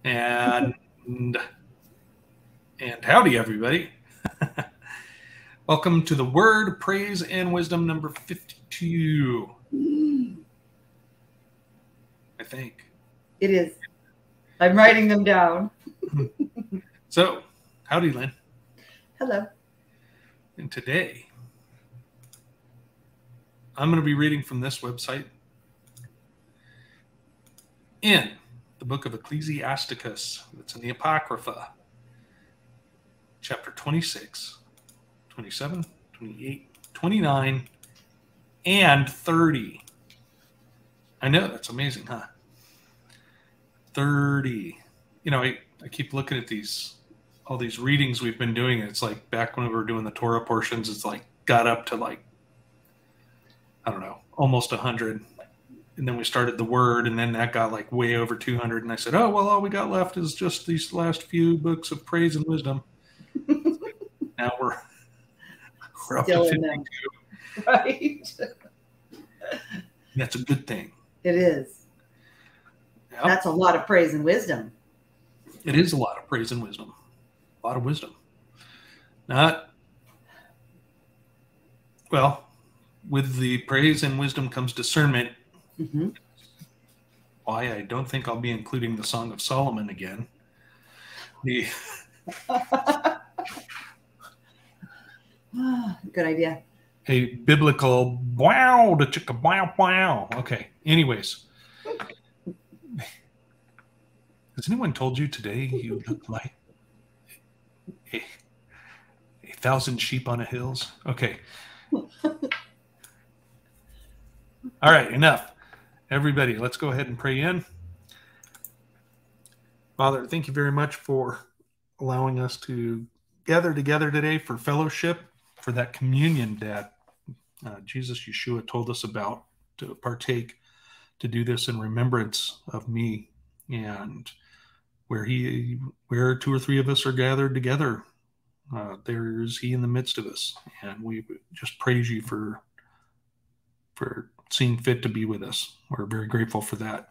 And howdy, everybody. Welcome to the Word, Praise, and Wisdom number 52. I think. It is. I'm writing them down. So, howdy, Lynn. Hello. And today, I'm going to be reading from this website in the book of Ecclesiasticus. It's in the Apocrypha. Chapter 26, 27, 28, 29, and 30. I know, that's amazing, huh? 30. You know, I keep looking at all these readings we've been doing. It's like back when we were doing the Torah portions, it's like got up to like, I don't know, almost 100. And then we started the Word, and then that got like way over 200. And I said, oh, well, all we got left is just these last few books of praise and wisdom. Now we're up Still to in 52. them. Right. That's a good thing. It is. Yep. That's a lot of praise and wisdom. It is a lot of praise and wisdom. A lot of wisdom. Not, well, with the praise and wisdom comes discernment. Mm-hmm. Why I don't think I'll be including the Song of Solomon again. Good idea. A biblical wow, the chicka wow wow. Okay. Anyways, has anyone told you today you look like a thousand sheep on a hills? Okay. All right. Enough. Everybody, let's go ahead and pray in. Father, thank you very much for allowing us to gather together today for fellowship, for that communion that Jesus Yeshua told us about, to partake, to do this in remembrance of me. And where two or three of us are gathered together, there is he in the midst of us. And we just praise you for seeing fit to be with us. We're very grateful for that.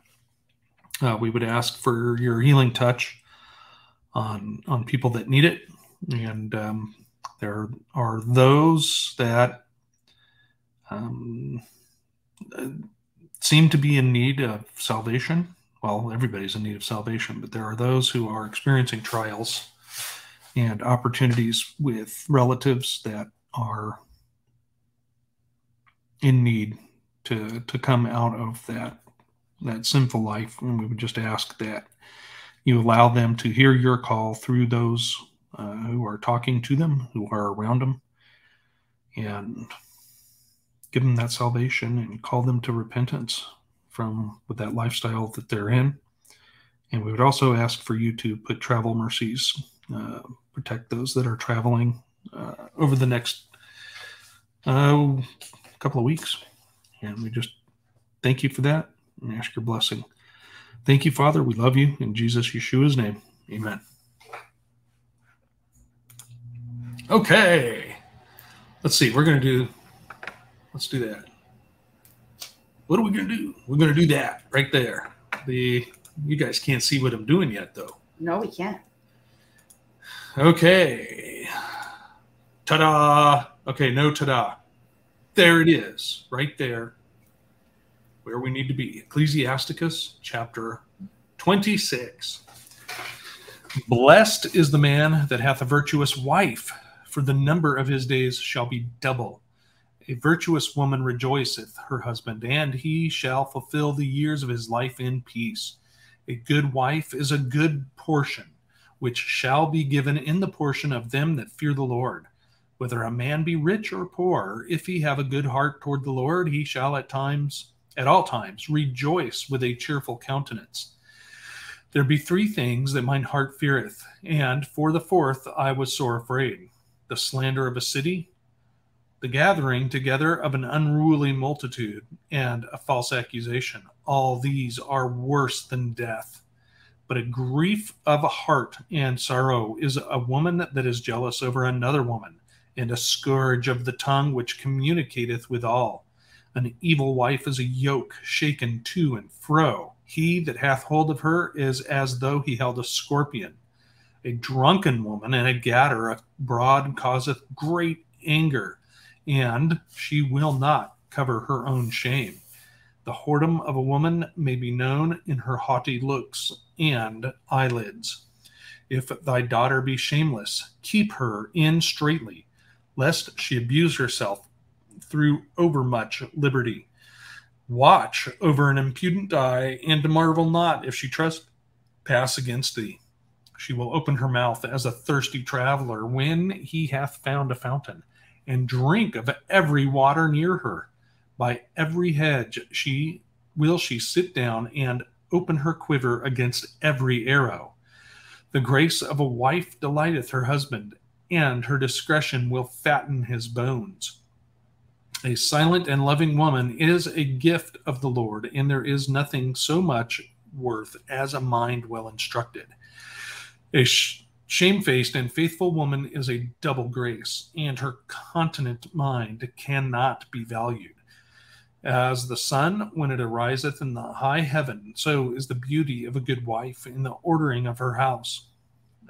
We would ask for your healing touch on people that need it. And there are those that seem to be in need of salvation. Well, everybody's in need of salvation, but there are those who are experiencing trials and opportunities with relatives that are in need to come out of that sinful life. And we would just ask that you allow them to hear your call through those who are talking to them, who are around them, and give them that salvation and call them to repentance with that lifestyle that they're in. And we would also ask for you to put travel mercies, protect those that are traveling over the next couple of weeks. And we just thank you for that and ask your blessing. Thank you, Father. We love you. In Jesus Yeshua's name, amen. Okay. Let's see. Let's do that. What are we going to do? We're going to do that right there. You guys can't see what I'm doing yet, though. No, we can't. Okay. Ta-da. Okay, no ta-da. There it is, right there, where we need to be. Ecclesiasticus chapter 26. Blessed is the man that hath a virtuous wife, for the number of his days shall be double. A virtuous woman rejoiceth her husband, and he shall fulfill the years of his life in peace. A good wife is a good portion, which shall be given in the portion of them that fear the Lord. Whether a man be rich or poor, if he have a good heart toward the Lord, he shall at all times rejoice with a cheerful countenance. There be three things that mine heart feareth, and for the fourth I was sore afraid: the slander of a city, the gathering together of an unruly multitude, and a false accusation. All these are worse than death. But a grief of a heart and sorrow is a woman that is jealous over another woman, and a scourge of the tongue which communicateth with all. An evil wife is a yoke shaken to and fro, He that hath hold of her is as though he held a scorpion. A drunken woman and a gatter abroad causeth great anger, and she will not cover her own shame. The whoredom of a woman may be known in her haughty looks and eyelids. If thy daughter be shameless, keep her in straitly, lest she abuse herself through overmuch liberty. Watch over an impudent eye, and marvel not if she trespass against thee. She will open her mouth as a thirsty traveler when he hath found a fountain, and drink of every water near her. By every hedge she sit down, and open her quiver against every arrow. The grace of a wife delighteth her husband, and her discretion will fatten his bones. A silent and loving woman is a gift of the Lord, and there is nothing so much worth as a mind well instructed. A shamefaced and faithful woman is a double grace, and her continent mind cannot be valued. As the sun when it ariseth in the high heaven, so is the beauty of a good wife in the ordering of her house.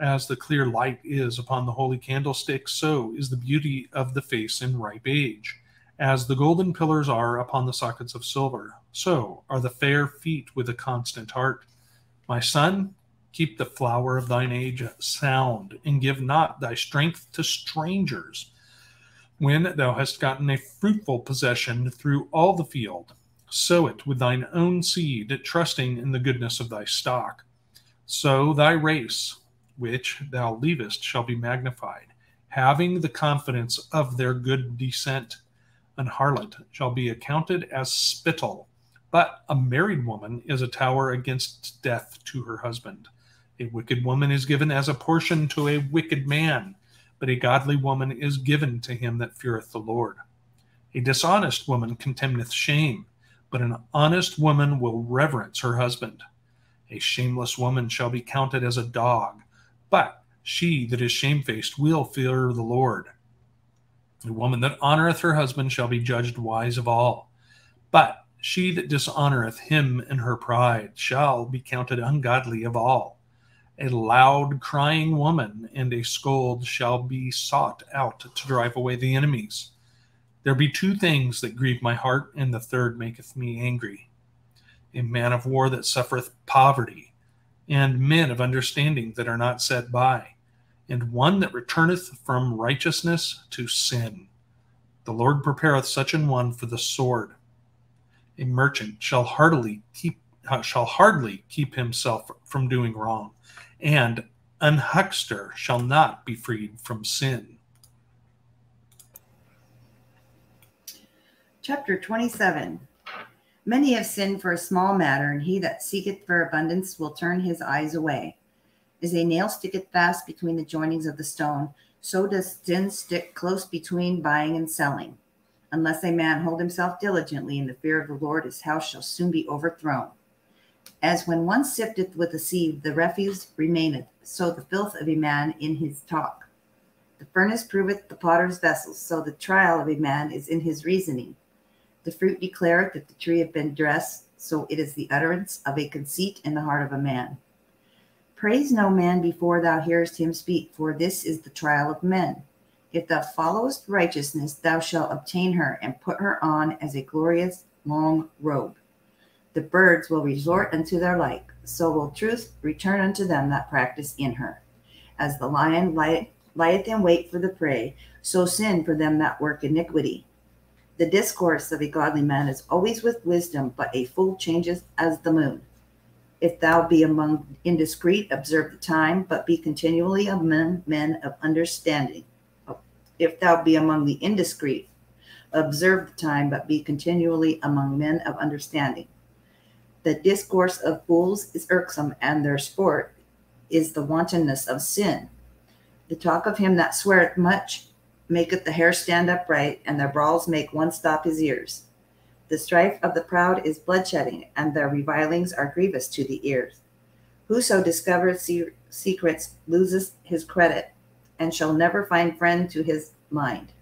As the clear light is upon the holy candlestick, so is the beauty of the face in ripe age. As the golden pillars are upon the sockets of silver, so are the fair feet with a constant heart. My son, keep the flower of thine age sound, and give not thy strength to strangers. When thou hast gotten a fruitful possession through all the field, sow it with thine own seed, trusting in the goodness of thy stock. So thy race, which thou leavest, shall be magnified, having the confidence of their good descent. An harlot shall be accounted as spittle, but a married woman is a tower against death to her husband. A wicked woman is given as a portion to a wicked man, but a godly woman is given to him that feareth the Lord. A dishonest woman contemneth shame, but an honest woman will reverence her husband. A shameless woman shall be counted as a dog, but she that is shamefaced will fear the Lord. A woman that honoreth her husband shall be judged wise of all, but she that dishonoreth him in her pride shall be counted ungodly of all. A loud crying woman and a scold shall be sought out to drive away the enemies. There be two things that grieve my heart, and the third maketh me angry. A man of war that suffereth poverty, and men of understanding that are not set by, and one that returneth from righteousness to sin. The Lord prepareth such an one for the sword. A merchant shall hardly keep himself from doing wrong, and an huckster shall not be freed from sin. Chapter 27. Many have sinned for a small matter, and he that seeketh for abundance will turn his eyes away. As a nail sticketh fast between the joinings of the stone, so does sin stick close between buying and selling. Unless a man hold himself diligently in the fear of the Lord, his house shall soon be overthrown. As when one sifteth with a sieve, the refuse remaineth, so the filth of a man in his talk. The furnace proveth the potter's vessels, so the trial of a man is in his reasoning. The fruit declareth that the tree have been dressed, so it is the utterance of a conceit in the heart of a man. Praise no man before thou hearest him speak, for this is the trial of men. If thou followest righteousness, thou shalt obtain her, and put her on as a glorious long robe. The birds will resort unto their like, so will truth return unto them that practice in her. As the lion lieth in wait for the prey, so sin for them that work iniquity. The discourse of a godly man is always with wisdom, but a fool changeth as the moon. If thou be among indiscreet, observe the time, but be continually among men of understanding. If thou be among the indiscreet, observe the time, but be continually among men of understanding. The discourse of fools is irksome, and their sport is the wantonness of sin. The talk of him that sweareth much maketh the hair stand upright, and their brawls make one stop his ears. The strife of the proud is bloodshedding, and their revilings are grievous to the ears. Whoso discovereth secrets loseth his credit, and shall never find friend to his mind.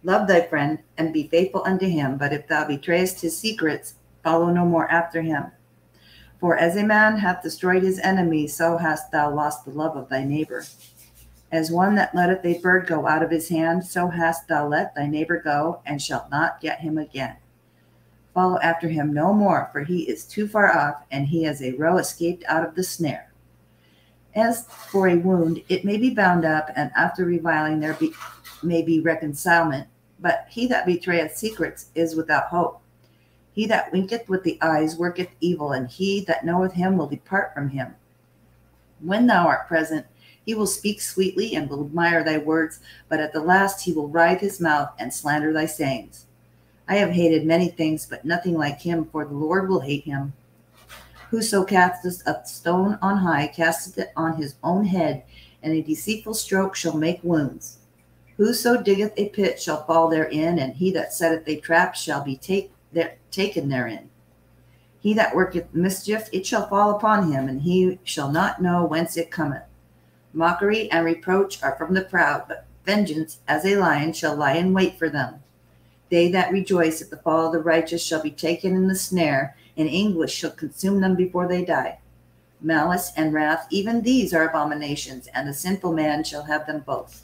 Love thy friend, and be faithful unto him, but if thou betrayest his secrets, follow no more after him. For as a man hath destroyed his enemy, so hast thou lost the love of thy neighbor. As one that letteth a bird go out of his hand, so hast thou let thy neighbor go, and shalt not get him again. Follow after him no more, for he is too far off, and he as a roe escaped out of the snare. As for a wound, it may be bound up, and after reviling there may be reconcilement. But he that betrayeth secrets is without hope. He that winketh with the eyes worketh evil, and he that knoweth him will depart from him. When thou art present, he will speak sweetly and will admire thy words, but at the last he will writhe his mouth and slander thy sayings. I have hated many things, but nothing like him, for the Lord will hate him. Whoso casteth a stone on high casteth it on his own head, and a deceitful stroke shall make wounds. Whoso diggeth a pit shall fall therein, and he that setteth a trap shall be taken therein. He that worketh mischief, it shall fall upon him, and he shall not know whence it cometh. Mockery and reproach are from the proud, but vengeance as a lion shall lie in wait for them. They that rejoice at the fall of the righteous shall be taken in the snare, and anguish shall consume them before they die. Malice and wrath, even these are abominations, and the sinful man shall have them both.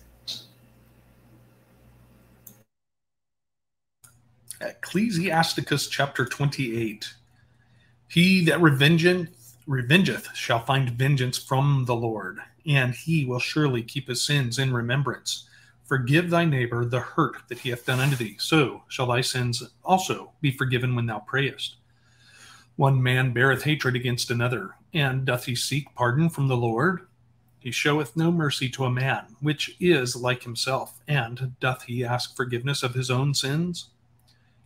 Ecclesiasticus chapter 28. He that revengeth shall find vengeance from the Lord, and he will surely keep his sins in remembrance. Forgive thy neighbor the hurt that he hath done unto thee, so shall thy sins also be forgiven when thou prayest. One man beareth hatred against another, and doth he seek pardon from the Lord? He showeth no mercy to a man, which is like himself, and doth he ask forgiveness of his own sins?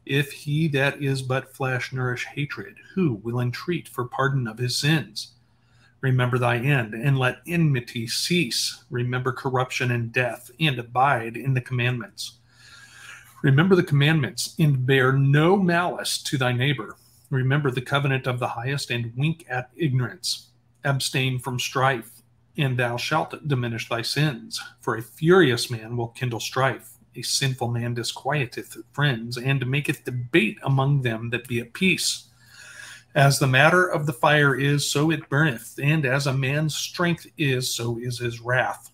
If he that is but flesh nourish hatred, who will entreat for pardon of his sins? Remember thy end, and let enmity cease. Remember corruption and death, and abide in the commandments. Remember the commandments, and bear no malice to thy neighbor. Remember the covenant of the highest, and wink at ignorance. Abstain from strife, and thou shalt diminish thy sins. For a furious man will kindle strife. A sinful man disquieteth friends, and maketh debate among them that be at peace. As the matter of the fire is, so it burneth, and as a man's strength is, so is his wrath.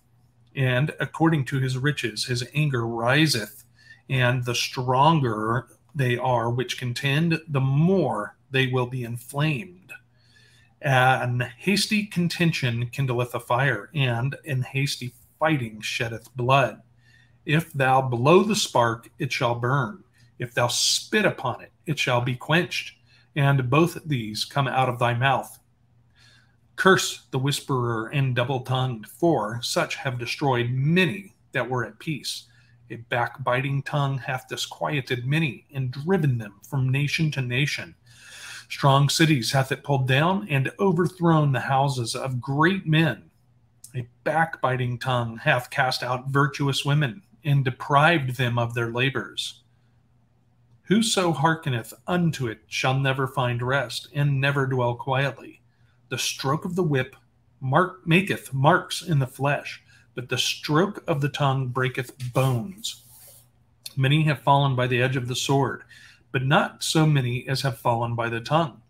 And according to his riches his anger riseth, and the stronger they are which contend, the more they will be inflamed. An hasty contention kindleth a fire, and an hasty fighting sheddeth blood. If thou blow the spark, it shall burn. If thou spit upon it, it shall be quenched. And both these come out of thy mouth. Curse the whisperer and double-tongued, for such have destroyed many that were at peace. A backbiting tongue hath disquieted many, and driven them from nation to nation. Strong cities hath it pulled down, and overthrown the houses of great men. A backbiting tongue hath cast out virtuous women, and deprived them of their labors. Whoso hearkeneth unto it shall never find rest, and never dwell quietly. The stroke of the whip maketh marks in the flesh, but the stroke of the tongue breaketh bones. Many have fallen by the edge of the sword, but not so many as have fallen by the tongue.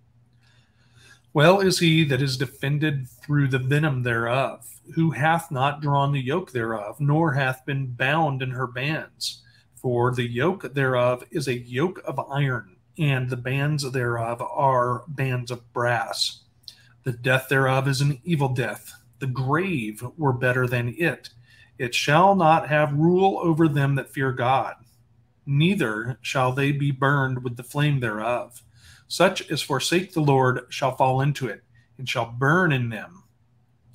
Well is he that is defended through the venom thereof, who hath not drawn the yoke thereof, nor hath been bound in her bands. For the yoke thereof is a yoke of iron, and the bands thereof are bands of brass. The death thereof is an evil death. The grave were better than it. It shall not have rule over them that fear God, neither shall they be burned with the flame thereof. Such as forsake the Lord shall fall into it, and shall burn in them,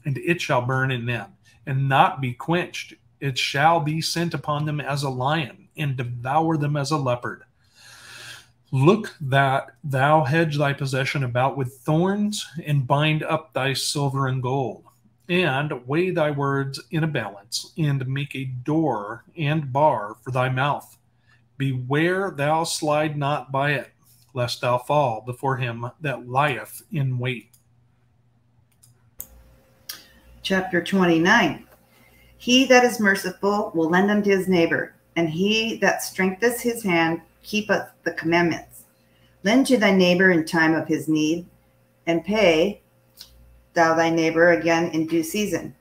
and it shall burn in them, and not be quenched. It shall be sent upon them as a lion, and devour them as a leopard. Look that thou hedge thy possession about with thorns, and bind up thy silver and gold, and weigh thy words in a balance, and make a door and bar for thy mouth. Beware thou slide not by it, lest thou fall before him that lieth in wait. Chapter 29. He that is merciful will lend unto his neighbor, and he that strengtheneth his hand keepeth the commandments. Lend to thy neighbor in time of his need, and pay thou thy neighbor again in due season.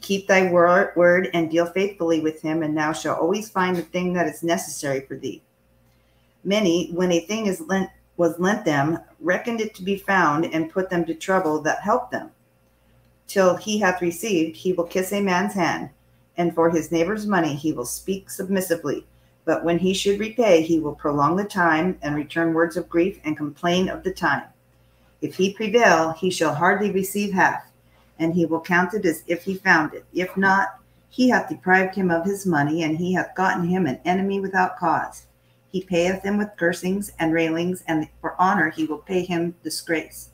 Keep thy word and deal faithfully with him, and thou shalt always find the thing that is necessary for thee. Many, when a thing was lent them, reckoned it to be found, and put them to trouble that helped them. Till he hath received, he will kiss a man's hand, and for his neighbor's money he will speak submissively. But when he should repay, he will prolong the time, and return words of grief, and complain of the time. If he prevail, he shall hardly receive half, and he will count it as if he found it. If not, he hath deprived him of his money, and he hath gotten him an enemy without cause. He payeth him with cursings and railings, and for honor he will pay him disgrace.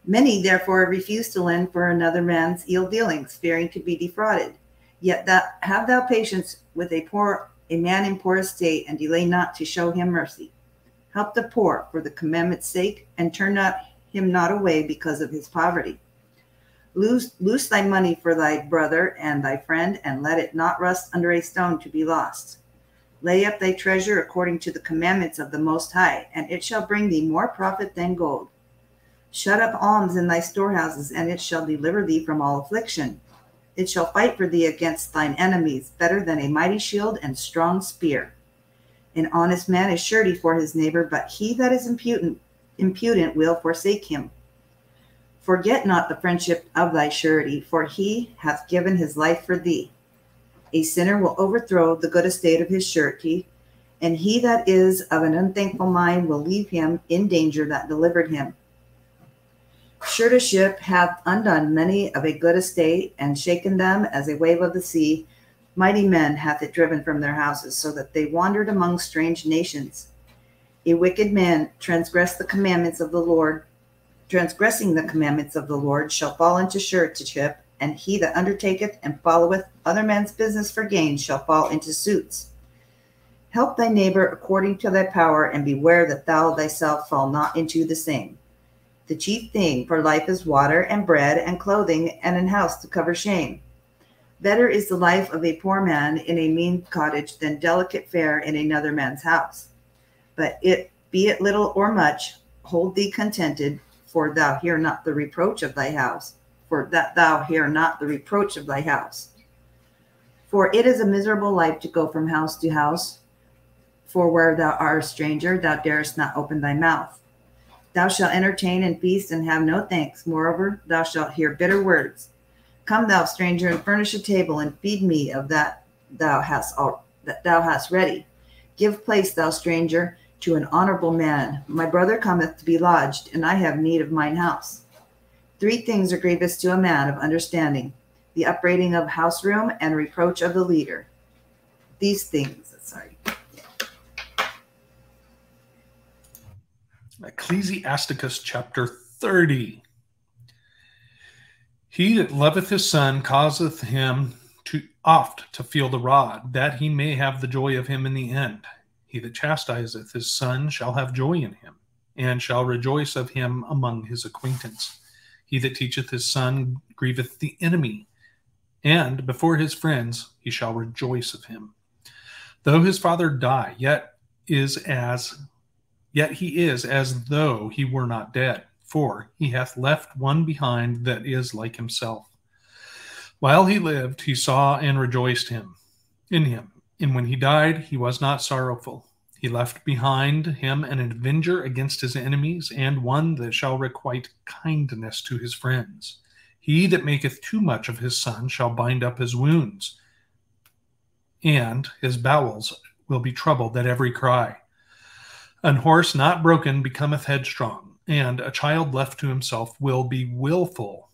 Many therefore refuse to lend for another man's ill dealings, fearing to be defrauded. Yet have thou patience with a man in poor estate, and delay not to show him mercy. Help the poor for the commandment's sake, and turn him not away because of his poverty. Loose thy money for thy brother and thy friend, and let it not rust under a stone to be lost. Lay up thy treasure according to the commandments of the Most High, and it shall bring thee more profit than gold. Shut up alms in thy storehouses, and it shall deliver thee from all affliction. It shall fight for thee against thine enemies, better than a mighty shield and strong spear. An honest man is surety for his neighbor, but he that is impudent will forsake him. Forget not the friendship of thy surety, for he hath given his life for thee. A sinner will overthrow the good estate of his surety, and he that is of an unthankful mind will leave him in danger that delivered him. Suretyship hath undone many of a good estate, and shaken them as a wave of the sea. Mighty men hath it driven from their houses, so that they wandered among strange nations. A wicked man transgressing the commandments of the Lord shall fall into suretyship, and he that undertaketh and followeth other men's business for gain shall fall into suits. Help thy neighbor according to thy power, and beware that thou thyself fall not into the same. The chief thing for life is water and bread and clothing, and an house to cover shame. Better is the life of a poor man in a mean cottage than delicate fare in another man's house. But be it little or much, hold thee contented, for thou hear not the reproach of thy house. For it is a miserable life to go from house to house. For where thou art a stranger, thou darest not open thy mouth. Thou shalt entertain and feast, and have no thanks. Moreover, thou shalt hear bitter words. Come, thou stranger, and furnish a table, and feed me of that thou hast ready. Give place, thou stranger, to an honorable man. My brother cometh to be lodged, and I have need of mine house. 3 things are grievous to a man of understanding: the upbraiding of house room, and reproach of the leader. Ecclesiasticus chapter 30. He that loveth his son causeth him oft to feel the rod, that he may have the joy of him in the end. He that chastiseth his son shall have joy in him, and shall rejoice of him among his acquaintance. He that teacheth his son grieveth the enemy, and before his friends he shall rejoice of him. Though his father die, yet he is as though he were not dead, for he hath left one behind that is like himself. While he lived, he saw and rejoiced in him, and when he died, he was not sorrowful. He left behind him an avenger against his enemies, and one that shall requite kindness to his friends. He that maketh too much of his son shall bind up his wounds, and his bowels will be troubled at every cry. An horse not broken becometh headstrong, and a child left to himself will be willful.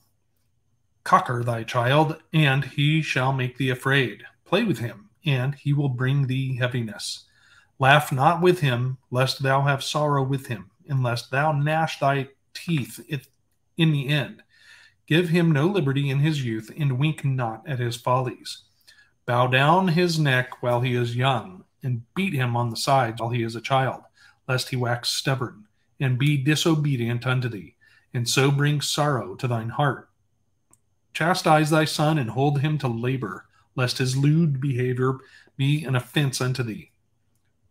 Cocker thy child, and he shall make thee afraid. Play with him, and he will bring thee heaviness. Laugh not with him, lest thou have sorrow with him, and lest thou gnash thy teeth in the end. Give him no liberty in his youth, and wink not at his follies. Bow down his neck while he is young, and beat him on the sides while he is a child, lest he wax stubborn, and be disobedient unto thee, and so bring sorrow to thine heart. Chastise thy son, and hold him to labor, lest his lewd behavior be an offense unto thee.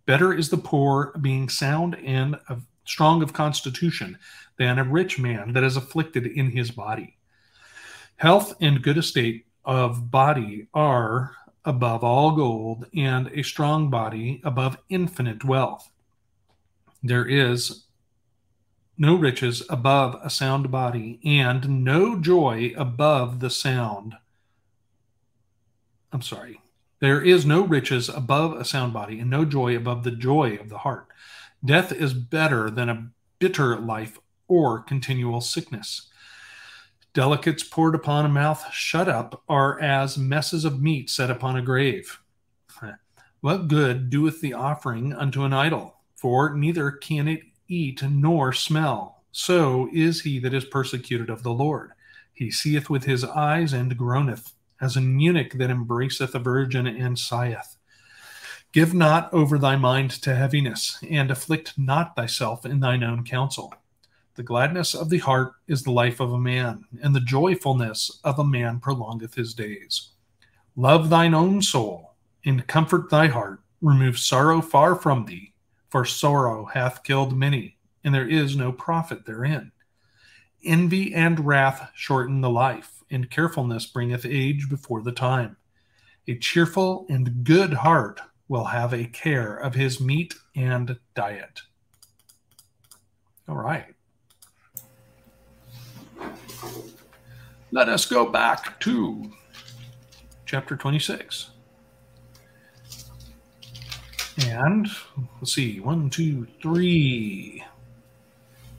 Better is the poor being sound and of strong of constitution, than a rich man that is afflicted in his body. Health and good estate of body are above all gold, and a strong body above infinite wealth. There is no riches above a sound body, and no joy above the sound. I'm sorry. There is no riches above a sound body, and no joy above the joy of the heart. Death is better than a bitter life or continual sickness. Delicates poured upon a mouth shut up are as messes of meat set upon a grave. What good doeth the offering unto an idol? For neither can it eat nor smell. So is he that is persecuted of the Lord. He seeth with his eyes and groaneth, as an eunuch that embraceth a virgin and sigheth. Give not over thy mind to heaviness, and afflict not thyself in thine own counsel. The gladness of the heart is the life of a man, and the joyfulness of a man prolongeth his days. Love thine own soul, and comfort thy heart. Remove sorrow far from thee, for sorrow hath killed many, and there is no profit therein. Envy and wrath shorten the life, and carefulness bringeth age before the time. A cheerful and good heart will have a care of his meat and diet. All right. Let us go back to chapter 26. And let's see, 1, 2, 3.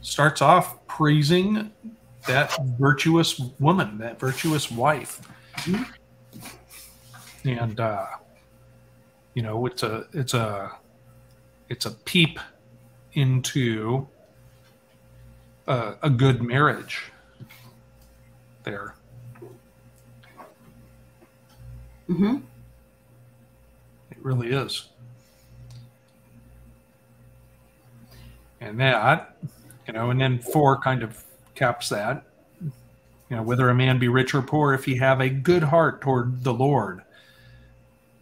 Starts off praising that virtuous woman, that virtuous wife. Mm-hmm. And it's a peep into a good marriage there. Mm-hmm. It really is. And that, and then 4 kind of caps that. Whether a man be rich or poor, if he have a good heart toward the Lord,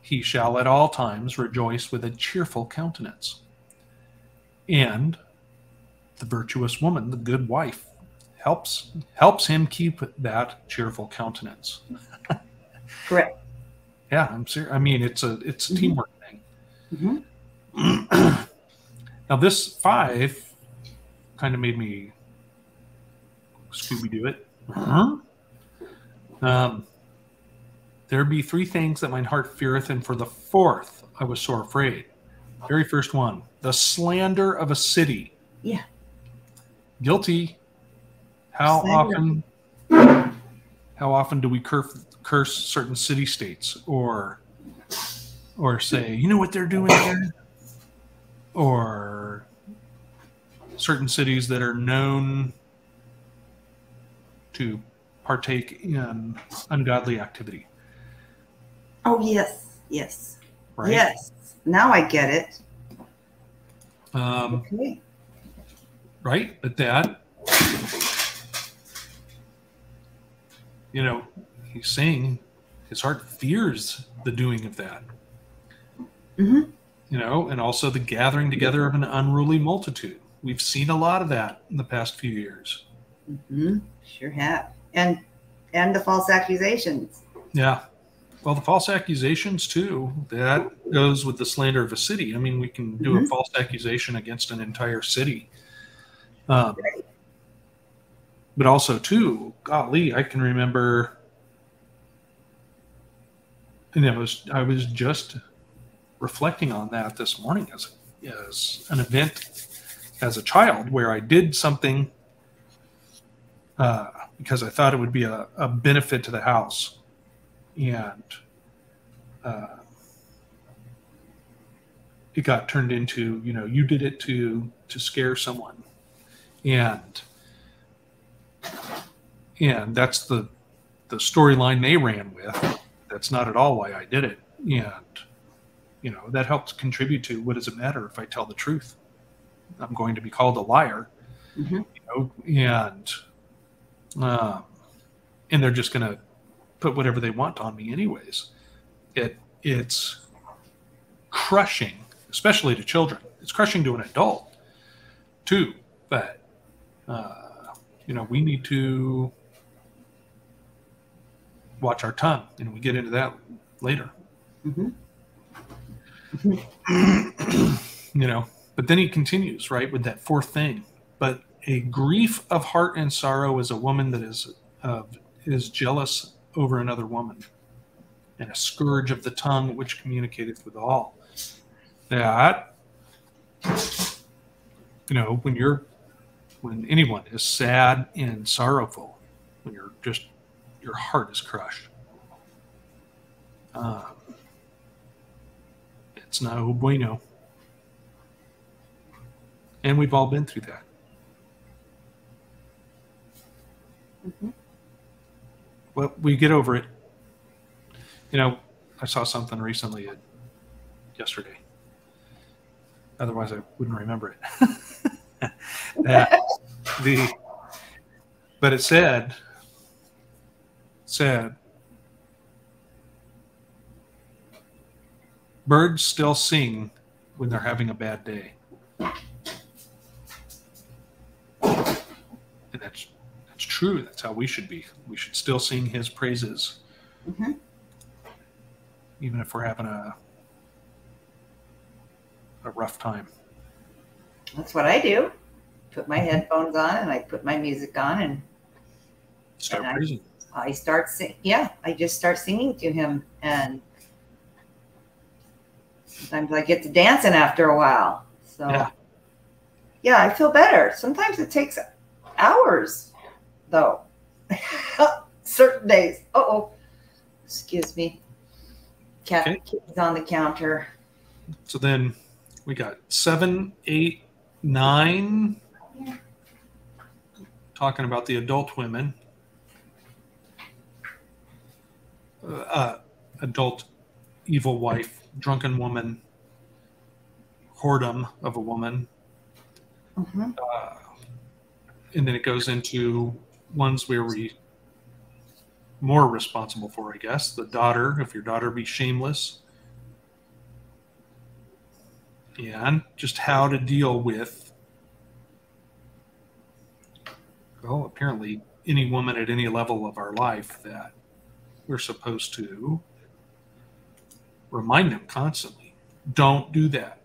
he shall at all times rejoice with a cheerful countenance. And the virtuous woman, the good wife, helps him keep that cheerful countenance. Correct. Yeah, I'm serious. I mean, it's a mm-hmm. teamwork thing. Mm-hmm. Now, this 5 kind of made me Scooby-Doo it. There be 3 things that mine heart feareth, and for the 4th I was sore afraid. Very first one, the slander of a city. Yeah. Guilty. How often do we curse certain city-states, or say, you know what they're doing there? Or certain cities that are known to partake in ungodly activity. Oh, yes. Right? Yes. Now I get it. Okay. Right? But that, he's saying his heart fears the doing of that. Mm-hmm. And also the gathering together of an unruly multitude. We've seen a lot of that in the past few years. Mm-hmm. Sure have. And the false accusations. Yeah. Well, the false accusations, too, that goes with the slander of a city. I mean, we can do a false accusation against an entire city. But also, too, golly, I can remember, and I was just reflecting on that this morning as an event as a child where I did something because I thought it would be a benefit to the house. And it got turned into, you did it to scare someone. And that's the storyline they ran with. That's not at all why I did it. And, that helps contribute to, what does it matter if I tell the truth? I'm going to be called a liar. Mm-hmm. And they're just going to put whatever they want on me anyways. It's crushing, especially to children. It's crushing to an adult too. But, we need to watch our tongue, and we get into that later. Mm-hmm. But then he continues, right, with that fourth thing. But a grief of heart and sorrow is a woman that is jealous over another woman, and a scourge of the tongue which communicateth with all. That, when anyone is sad and sorrowful, when your heart is crushed, it's no bueno. And we've all been through that. Mm-hmm. Well, we get over it. I saw something recently yesterday. Otherwise, I wouldn't remember it. But it said, birds still sing when they're having a bad day. And that's true. That's how we should be. We should still sing his praises. Mm-hmm. Even if we're having a rough time. That's what I do. Put my headphones on and I put my music on and start praising. I just start singing to him, and sometimes I get to dancing after a while. So yeah, I feel better. Sometimes it takes hours though. Certain days. Excuse me. Kitty's on the counter. So then we got 7, 8, 9 talking about the adult women. Adult evil wife, drunken woman, whoredom of a woman. Mm-hmm. And then it goes into ones where we more responsible for, I guess. The daughter, if your daughter be shameless. And just how to deal with, well, apparently any woman at any level of our life that we're supposed to remind them constantly. Don't do that.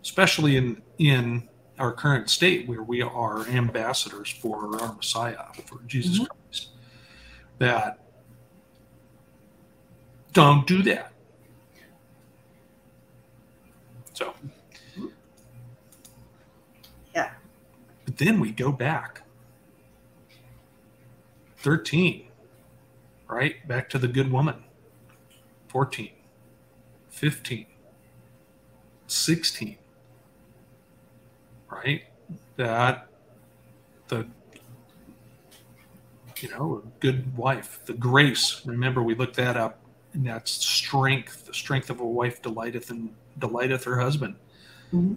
Especially in our current state where we are ambassadors for our Messiah, for Jesus Mm-hmm. Christ. That don't do that. So, yeah. But then we go back. 13, right? Back to the good woman. 14, 15, 16, right? That a good wife, the grace. Remember, we looked that up, and that's strength. The strength of a wife delighteth her husband. Mm-hmm.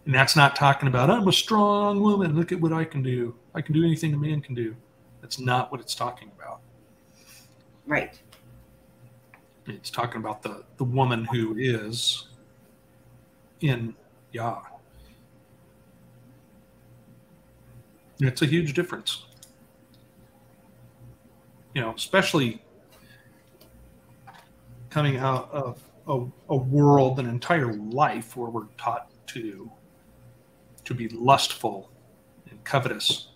And that's not talking about, I'm a strong woman. Look at what I can do. I can do anything a man can do. That's not what it's talking about. Right. It's talking about the woman who is in Yah. It's a huge difference. Especially coming out of a world, an entire life where we're taught to be lustful and covetous.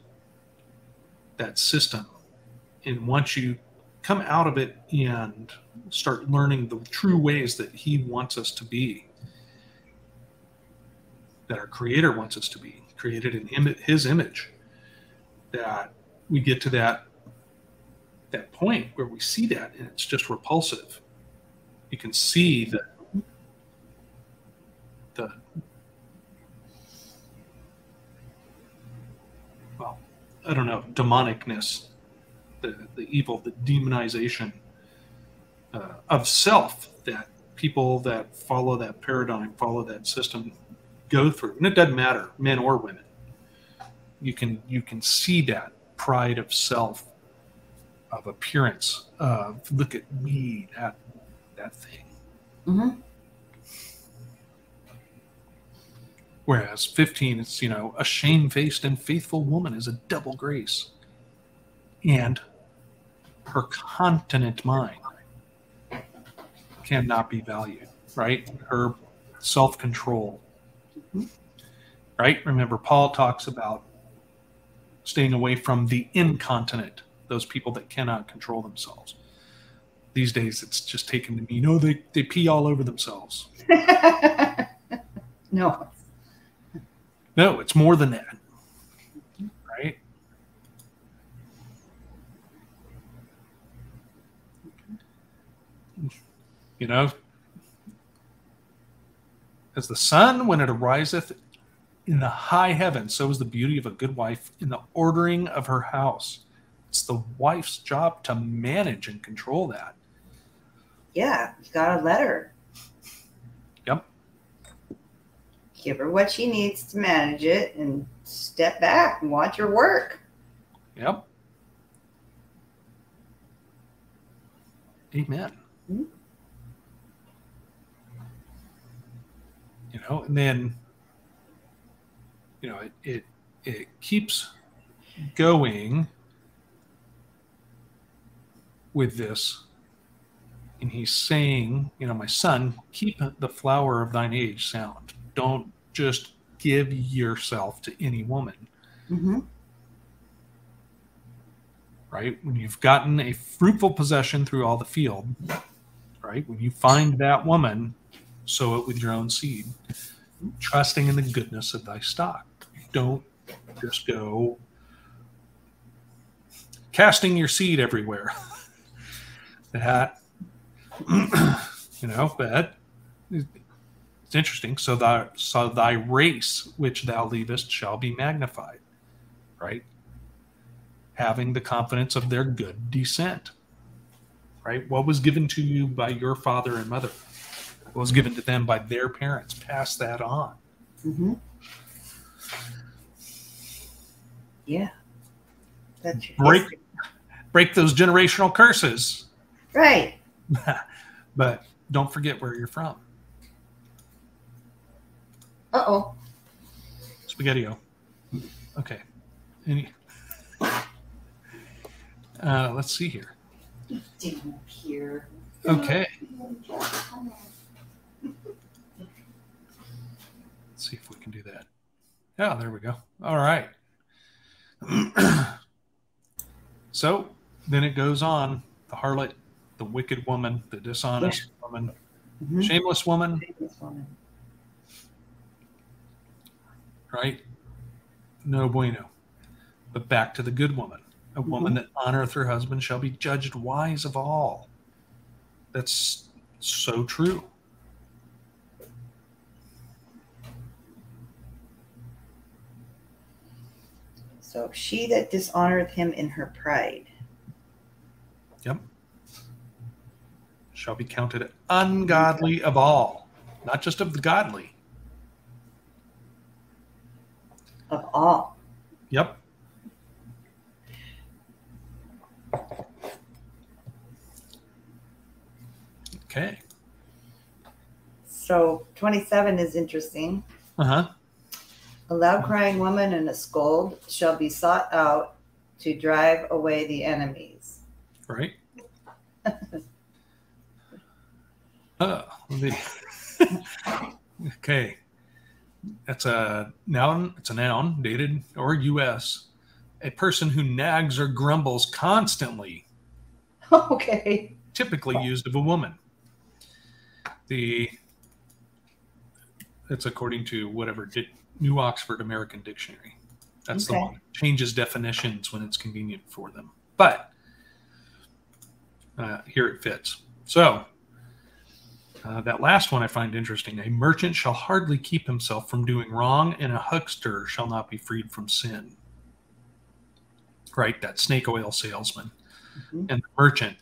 That system. And once you come out of it and start learning the true ways that he wants us to be, that our Creator wants us to be, created in his image, that we get to that point where we see that and it's just repulsive. You can see the I don't know, demonicness, the evil, the demonization of self that people that follow that paradigm, follow that system go through. And it doesn't matter, men or women. You can see that pride of self, of appearance, of look at me, that thing. Mm-hmm. Whereas 15, it's, a shamefaced and faithful woman is a double grace. And her continent mind cannot be valued, right? Her self-control, right? Remember, Paul talks about staying away from the incontinent, those people that cannot control themselves. These days, it's just taken to me, they pee all over themselves. No. No, it's more than that, right? As the sun, when it ariseth in the high heaven, so is the beauty of a good wife in the ordering of her house. It's the wife's job to manage and control that. Yeah, you gotta let her. Yep. Give her what she needs to manage it and step back and watch her work. Yep. Amen. Mm-hmm. And then, it keeps going with this. And he's saying, my son, keep the flower of thine age sound. Don't just give yourself to any woman. Mm-hmm. Right? When you've gotten a fruitful possession through all the field, right? When you find that woman, sow it with your own seed, trusting in the goodness of thy stock. Don't just go casting your seed everywhere. That, but it's interesting. So thy race which thou leavest shall be magnified, right? Having the confidence of their good descent, right? What was given to you by your father and mother? What was given to them by their parents? Pass that on. Mm-hmm. Yeah. That's break those generational curses. Right. But don't forget where you're from. Uh-oh. Spaghetti-O. Okay. Let's see here. It didn't appear. Okay. Let's see if we can do that. Yeah, there we go. All right. So then it goes on. The harlot, the wicked woman, the dishonest woman, shameless woman. Right? No bueno. But back to the good woman. A woman that honoreth her husband shall be judged wise of all. That's so true. So she that dishonoreth him in her pride. Yep. Shall be counted ungodly of all. Not just of the godly. Of all. Yep. Okay. So 27 is interesting. Uh-huh. A loud crying woman and a scold shall be sought out to drive away the enemies. Right. Okay. That's a noun. It's a noun, dated or U.S. A person who nags or grumbles constantly. Okay. Typically used of a woman. That's according to whatever New Oxford American Dictionary. That's the one that changes definitions when it's convenient for them. But here it fits. So that last one I find interesting. A merchant shall hardly keep himself from doing wrong, and a huckster shall not be freed from sin. Right? That snake oil salesman. And the merchant,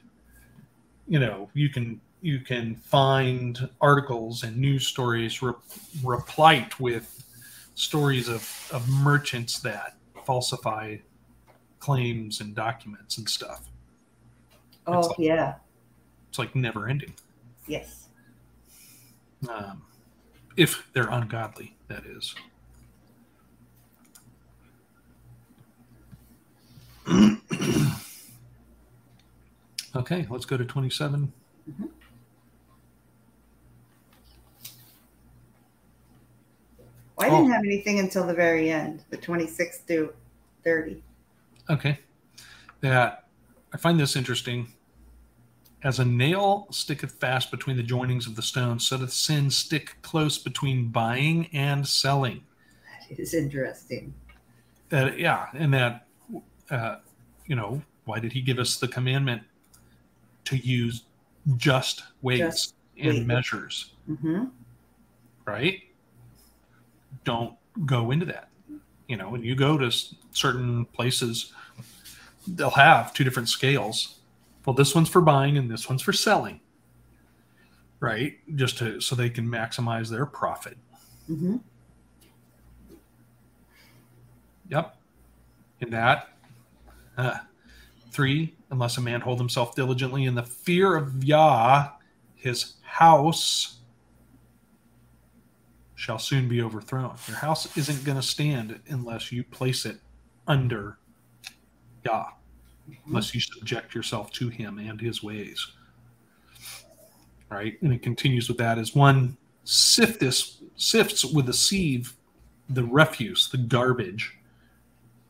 you can find articles and news stories replete with stories of merchants that falsify claims and documents and stuff. Oh, yeah. It's like never ending. Yes. If they're ungodly, that is. Okay, let's go to 27. Mhm. Well, I didn't have anything until the very end, the 26 to 30. Okay. That I find this interesting. As a nail sticketh fast between the joinings of the stones, so doth sin stick close between buying and selling. That is interesting. Yeah, and that, why did he give us the commandment to use just weights Just and weight. measures? Mm-hmm. Right? Don't go into that. When you go to certain places, they'll have two different scales. Well, this one's for buying and this one's for selling, right? So they can maximize their profit. Mm-hmm. Yep. And that, 3, unless a man hold himself diligently in the fear of Yah, his house shall soon be overthrown. Your house isn't going to stand unless you place it under Yah, unless you subject yourself to him and his ways. Right? And it continues with that as one sifts with a sieve the refuse, the garbage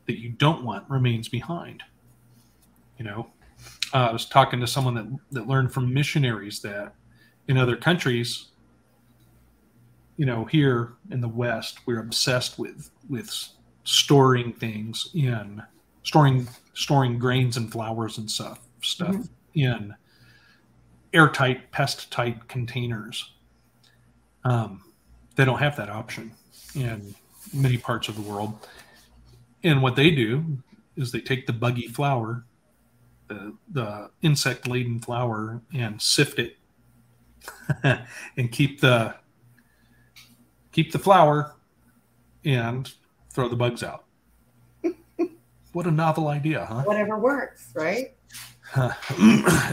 that you don't want remains behind. I was talking to someone that learned from missionaries that in other countries, here in the West, we're obsessed with storing things storing grains and flours and stuff Mm-hmm. in airtight, pest-tight containers. They don't have that option in many parts of the world. And what they do is they take the buggy flour, the insect-laden flour, and sift it and keep the flour and throw the bugs out. What a novel idea, huh? Whatever works, right?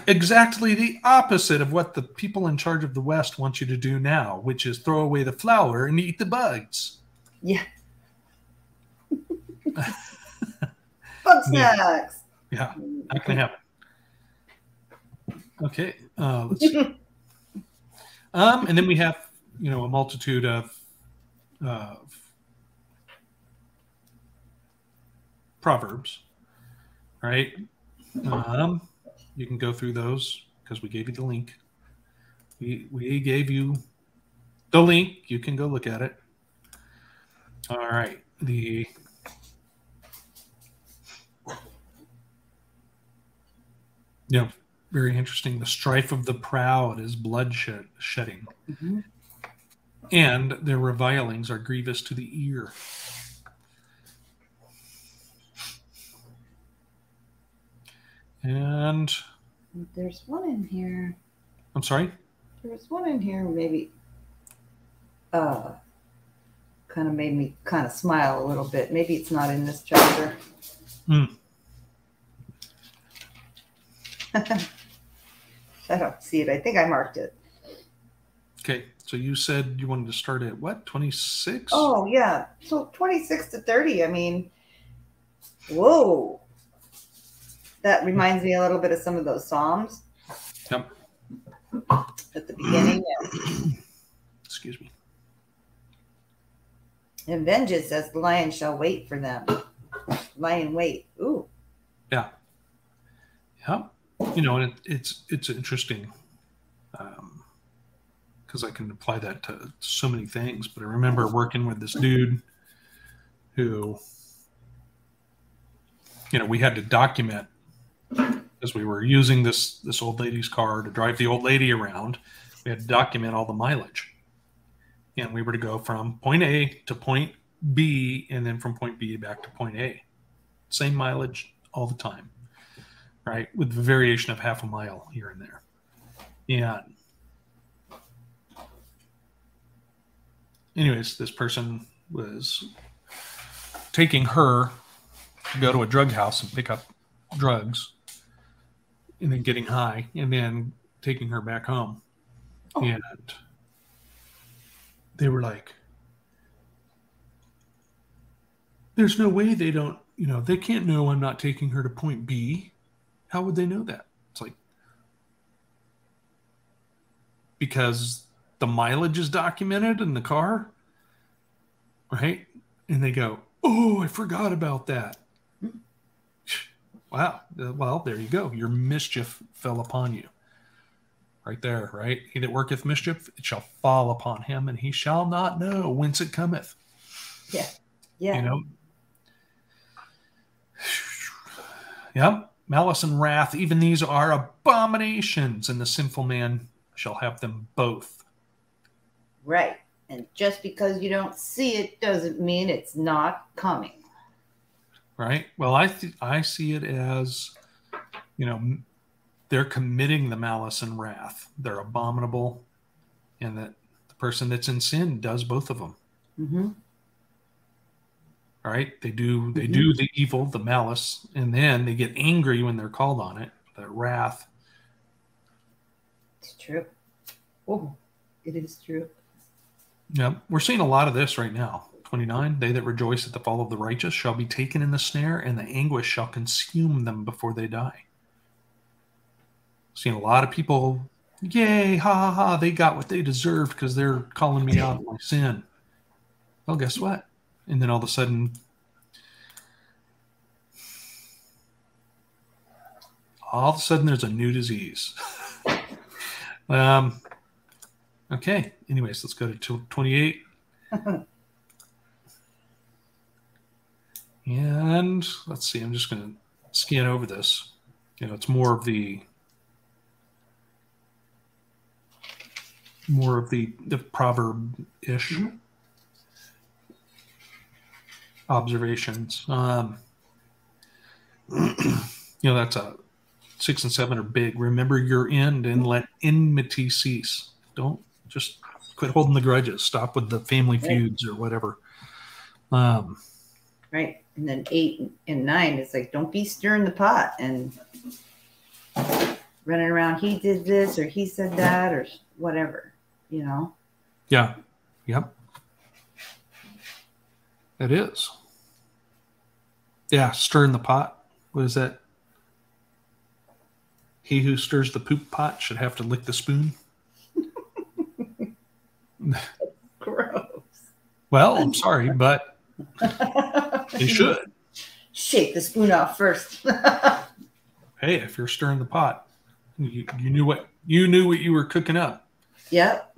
Exactly the opposite of what the people in charge of the West want you to do now, which is throw away the flour and eat the bugs. Yeah. Bug snacks. Yeah, not going to happen. Okay, let's see. And then we have, a multitude of proverbs, right? You can go through those because we gave you the link. We gave you the link. You can go look at it. All right. Very interesting. The strife of the proud is bloodshed shedding. Mm-hmm. And their revilings are grievous to the ear. And there's one in here. I'm sorry? There's one in here maybe kind of made me kind of smile a little bit. Maybe it's not in this chapter. I don't see it. I think I marked it. Okay. So you said you wanted to start at what? 26? Oh, yeah. So 26 to 30. I mean, whoa. That reminds me a little bit of some of those Psalms. Yep. At the beginning. Excuse me. And vengeance says the lion shall wait for them. Lion wait. Ooh. Yeah. Yeah. And it's interesting because I can apply that to so many things. But I remember working with this dude who, we had to document as we were using this old lady's car to drive the old lady around. We had to document all the mileage. And we were to go from point A to point B and then from point B back to point A. Same mileage all the time, right? With the variation of half a mile here and there. And anyways, this person was taking her to go to a drug house and pick up drugs and then getting high and then taking her back home. Oh. And they were like, there's no way they don't they can't know I'm not taking her to point B. How would they know that? It's like, because the mileage is documented in the car, right? And they go, oh, I forgot about that. Wow. Well, there you go. Your mischief fell upon you. Right there, right? He that worketh mischief, it shall fall upon him, and he shall not know whence it cometh. Yeah. Yeah. Yep. Malice and wrath, even these are abominations, and the sinful man shall have them both. Right. And just because you don't see it doesn't mean it's not coming. Right? Well, I see it as, they're committing the malice and wrath. They're abominable, and that the person that's in sin does both of them. Mm-hmm. All right? They do the evil, the malice, and then they get angry when they're called on it. That wrath. It's true. Oh, it is true. Yeah, we're seeing a lot of this right now. 29, they that rejoice at the fall of the righteous shall be taken in the snare, and the anguish shall consume them before they die. Seeing a lot of people, yay, ha ha ha, they got what they deserved because they're calling me out of my sin. Well, guess what? And then all of a sudden, there's a new disease. Okay, anyways, let's go to 28. And let's see, I'm just going to scan over this. It's more of the proverb-ish observations. That's 6 and 7 are big. Remember your end and let enmity cease. Don't just quit holding the grudges. Stop with the family feuds or whatever. Right. And then 8 and 9, it's like, don't be stirring the pot and running around. He did this or he said that or whatever, Yeah. Yep. It is. Yeah. Stirring the pot. What is that? He who stirs the poop pot should have to lick the spoon. Gross. Well, I'm sorry, but they should. Shake the spoon off first. Hey, if you're stirring the pot, you knew what you were cooking up. Yep.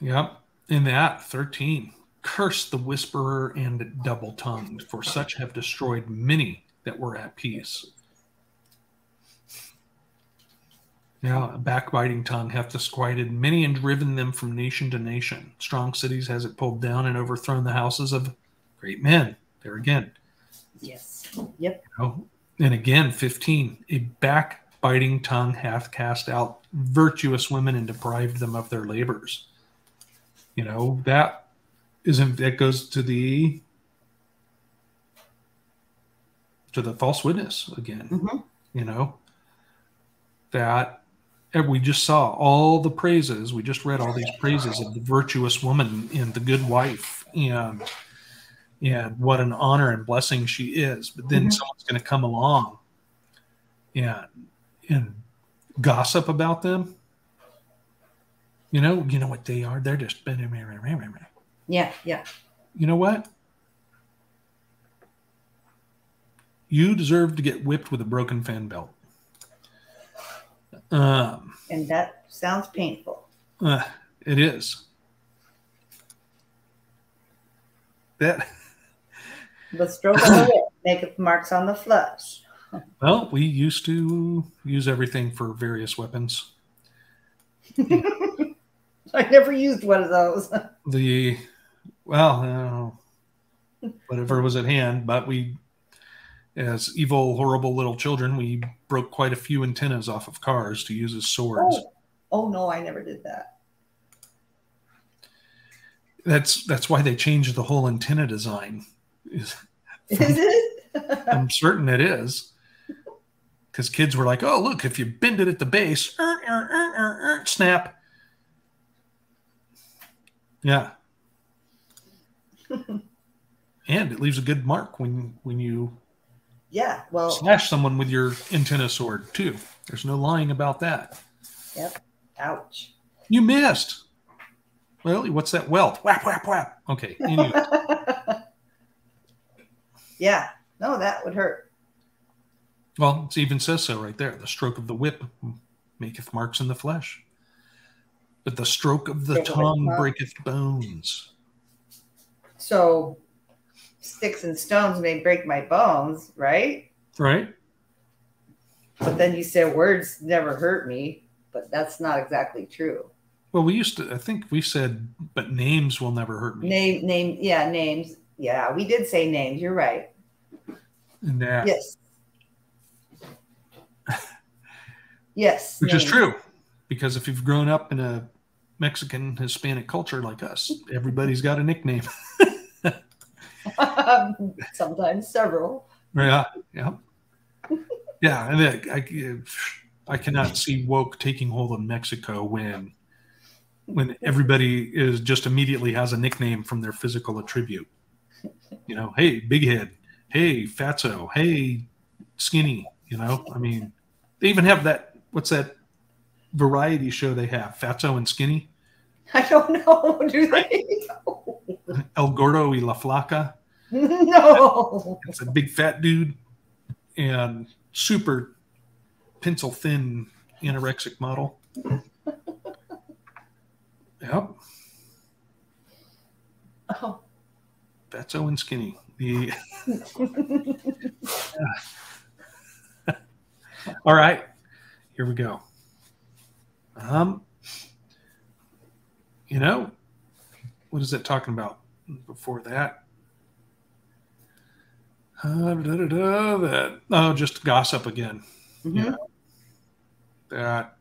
Yep. In that 13, curse the whisperer and double-tongued, for such have destroyed many that were at peace. Now, a backbiting tongue hath disquieted many and driven them from nation to nation. Strong cities has it pulled down and overthrown the houses of great men. There again. Yes. Yep. And again, 15, a backbiting tongue hath cast out virtuous women and deprived them of their labors. That goes to the false witness again. Mm-hmm. That we just saw all the praises. We just read all these praises of the virtuous woman and the good wife and what an honor and blessing she is. But then someone's going to come along and gossip about them. You know what they are? They're just yeah. You know what? You deserve to get whipped with a broken fan belt. And that sounds painful. It is. That. The stroke of the whip maketh marks on the flesh. Well, we used to use everything for various weapons. I never used one of those. Whatever was at hand, but we, as evil, horrible little children, we broke quite a few antennas off of cars to use as swords. Oh no, I never did that. That's why they changed the whole antenna design. Is it? I'm certain it is. Because kids were like, oh, look, if you bend it at the base, snap. Yeah. And it leaves a good mark when you slash someone with your antenna sword, too. There's no lying about that. Yep. Ouch. You missed. Well, what's that welt? Whap, whap, whap. Okay, anyway. Yeah. No, that would hurt. Well, it even says so right there. The stroke of the whip maketh marks in the flesh. But the stroke of the tongue breaketh bones. So, sticks and stones may break my bones, right? Right. But then you said words never hurt me, but that's not exactly true. Well, I think we said, but names will never hurt me. Names. Yeah, we did say names. You're right. And that. Yes. Yes. Which is true. Because if you've grown up in a Mexican, Hispanic culture like us, everybody's got a nickname. Sometimes several. Yeah. Yeah. Yeah. And I cannot see woke taking hold of Mexico when everybody is just immediately has a nickname from their physical attribute. You know, hey, big head. Hey, fatso. Hey, skinny. You know, I mean, they even have that. What's that variety show they have? Fatso and Skinny? I don't know. Do they? El Gordo y la Flaca? No. It's a big fat dude and super pencil thin anorexic model. Yep. Oh. Fatso and Skinny. All right. Here we go. You know, what is it talking about before that? Just gossip again. Mm-hmm. You know, that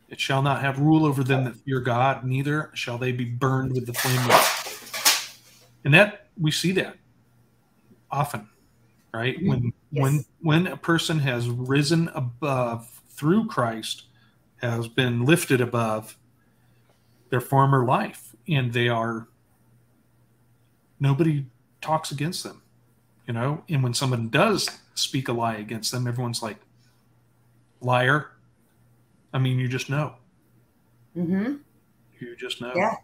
it shall not have rule over them that fear God, neither shall they be burned with the flame. And that we see that often, right? Yes. When a person has risen above through Christ, has been lifted above their former life, and nobody talks against them, you know. And when someone does speak a lie against them, everyone's like, liar. I mean, you just know. Mm-hmm. You just know. Yeah,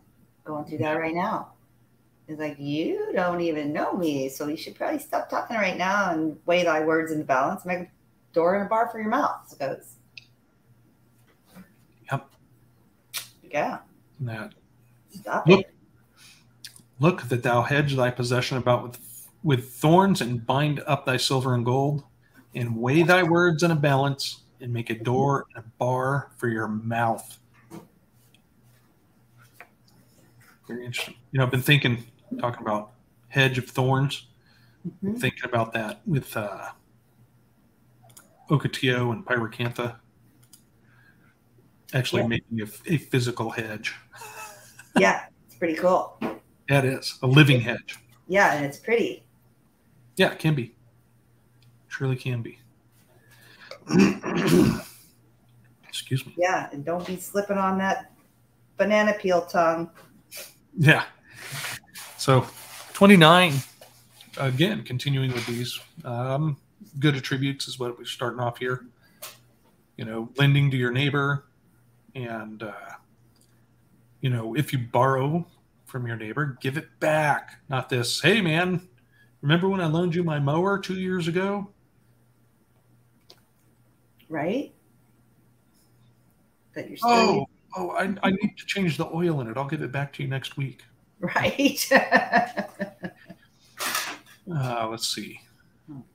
going through that right now. It's like, you don't even know me, so you should probably stop talking right now and weigh thy words in the balance, make a door and a bar for your mouth. Because, yep. Yeah. That. Stop it. Look that thou hedge thy possession about with thorns, and bind up thy silver and gold, and weigh thy words in a balance, and make a door and a bar for your mouth. Very interesting. You know, I've been talking about hedge of thorns, thinking about that with Ocotillo and Pyracantha. Actually making a physical hedge. Yeah, it's pretty cool. That is a living hedge. Yeah, and it's pretty. Yeah, it can be. Surely can be. Excuse me. Yeah, and don't be slipping on that banana peel tongue. Yeah. So 29, again, continuing with these good attributes is what we're starting off here. You know, lending to your neighbor, and, you know, if you borrow from your neighbor, give it back. Not this, hey, man, remember when I loaned you my mower 2 years ago? Right? That you're still I need to change the oil in it. I'll give it back to you next week. Right. Let's see.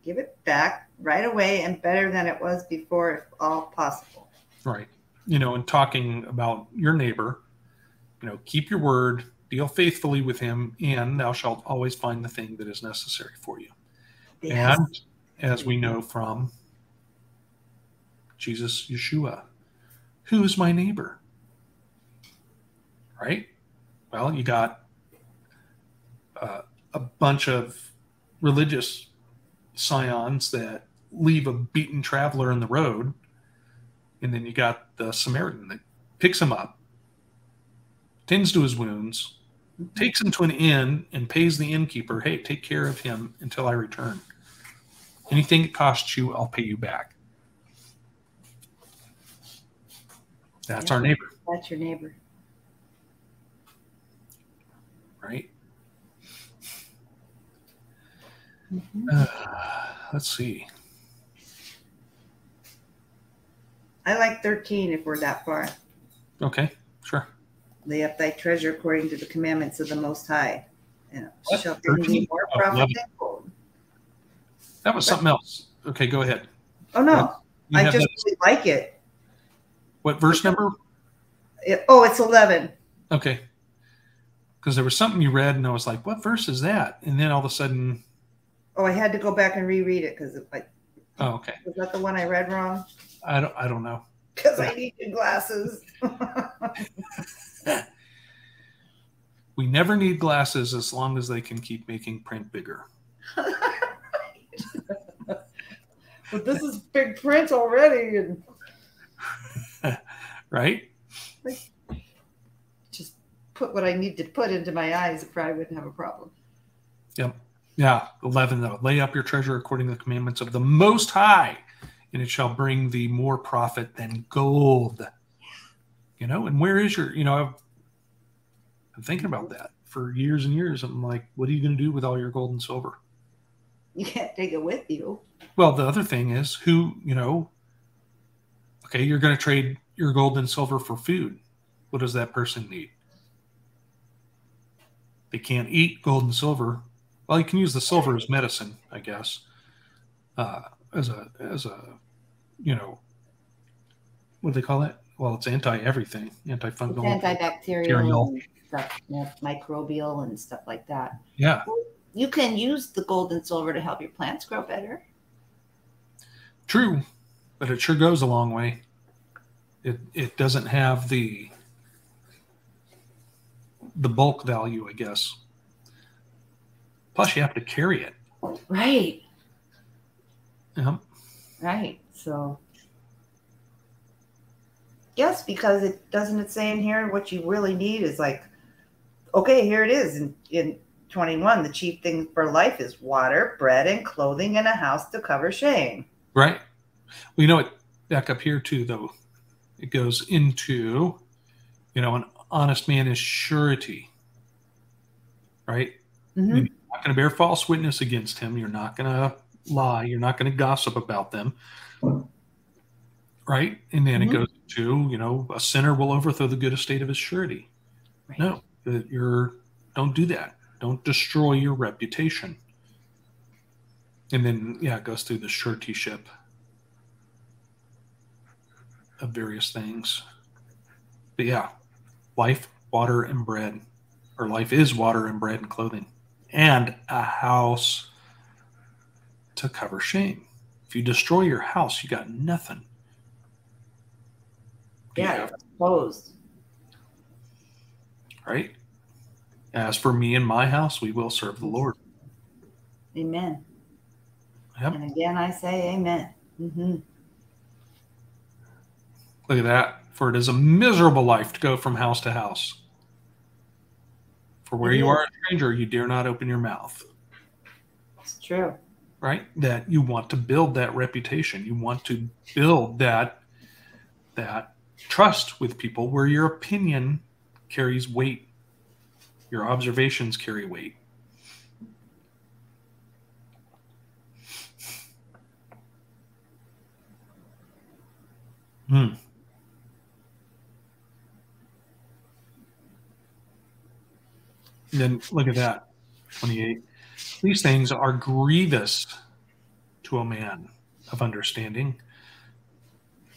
Give it back right away and better than it was before, if all possible. Right. You know, and talking about your neighbor, you know, keep your word, deal faithfully with him, and thou shalt always find the thing that is necessary for you. Yes. And as we know from Jesus, Yeshua, who is my neighbor? Right? Well, you got a bunch of religious scions that leave a beaten traveler in the road. And then you got the Samaritan that picks him up, tends to his wounds, takes him to an inn and pays the innkeeper, hey, take care of him until I return. Anything it costs you, I'll pay you back. That's our neighbor. That's your neighbor. Right? Let's see. I like 13 if we're that far. Okay, sure. Lay up thy treasure according to the commandments of the Most High. And What? shall bring thee more profit than gold. That was something else. Okay, go ahead. Oh, no. I just really like it. What verse number? It's 11. Okay. Because there was something you read, and I was like, what verse is that? And then all of a sudden... Oh, I had to go back and reread it because oh, okay. Was that the one I read wrong? I don't know. Because I need new glasses. We never need glasses as long as they can keep making print bigger. But this is big print already. And right? Just put what I need to put into my eyes. I probably wouldn't have a problem. Yep. Yeah. 11, though. Lay up your treasure according to the commandments of the Most High, and it shall bring thee more profit than gold. You know, and where is your, I've been thinking about that for years and years. I'm like, what are you going to do with all your gold and silver? You can't take it with you. Well, the other thing is okay, you're going to trade your gold and silver for food. What does that person need? They can't eat gold and silver. Well, you can use the silver as medicine, I guess, as a what do they call it? Well, it's anti-everything, antifungal. It's antibacterial and stuff, microbial and stuff like that. Yeah. You can use the gold and silver to help your plants grow better. True, but it sure goes a long way. It doesn't have the bulk value, I guess. Plus, you have to carry it. Right. Yeah. Right. So, yes, because it say in here what you really need is like, okay, here it is in 21. The chief thing for life is water, bread, and clothing, and a house to cover shame. Right. Well, it back up here too, though. It goes into, an honest man is surety. Right? Mm-hmm. You're not going to bear false witness against him. You're not going to lie. You're not going to gossip about them. Right? And then it goes to, a sinner will overthrow the good estate of his surety. Right. No, don't do that. Don't destroy your reputation. And then, it goes through the suretyship of various things. But life, water, and bread. Or life is water and bread and clothing. And a house to cover shame. If you destroy your house, you got nothing. Yeah, it's closed. Right? As for me and my house, we will serve the Lord. Amen. Yep. And again, I say amen. Mm-hmm. Look at that. For it is a miserable life to go from house to house. For where you are a stranger, you dare not open your mouth. It's true. Right? That you want to build that reputation. You want to build that trust with people where your opinion carries weight. Your observations carry weight. Then look at that, 28. These things are grievous to a man of understanding.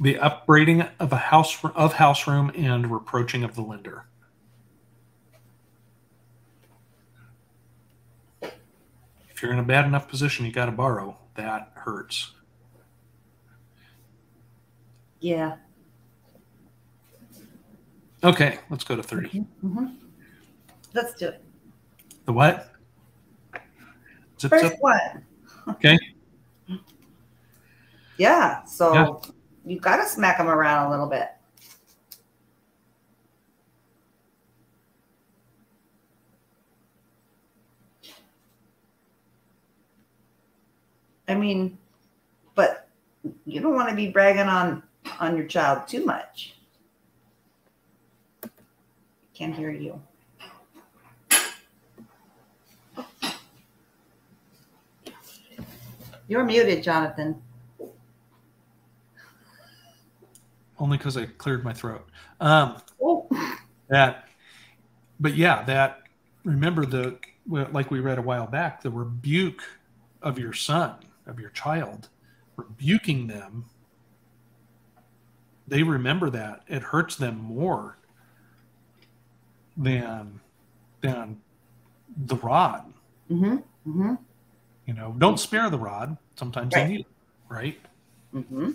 The upbraiding of house room and reproaching of the lender. If you're in a bad enough position, you got to borrow. That hurts. Yeah. Okay, let's go to 30. Mm-hmm. Let's do it. The what? First one. Okay. Yeah, so you got to smack them around a little bit. I mean, but you don't want to be bragging on your child too much. Can't hear you. You're muted, Jonathan. Only because I cleared my throat. Oh. Remember like we read a while back, the rebuke of your son, of your child, rebuking them. They remember that. It hurts them more than the rod. Mm-hmm. Mm-hmm. You know, don't spare the rod. Sometimes they need it, right? Mm-hmm.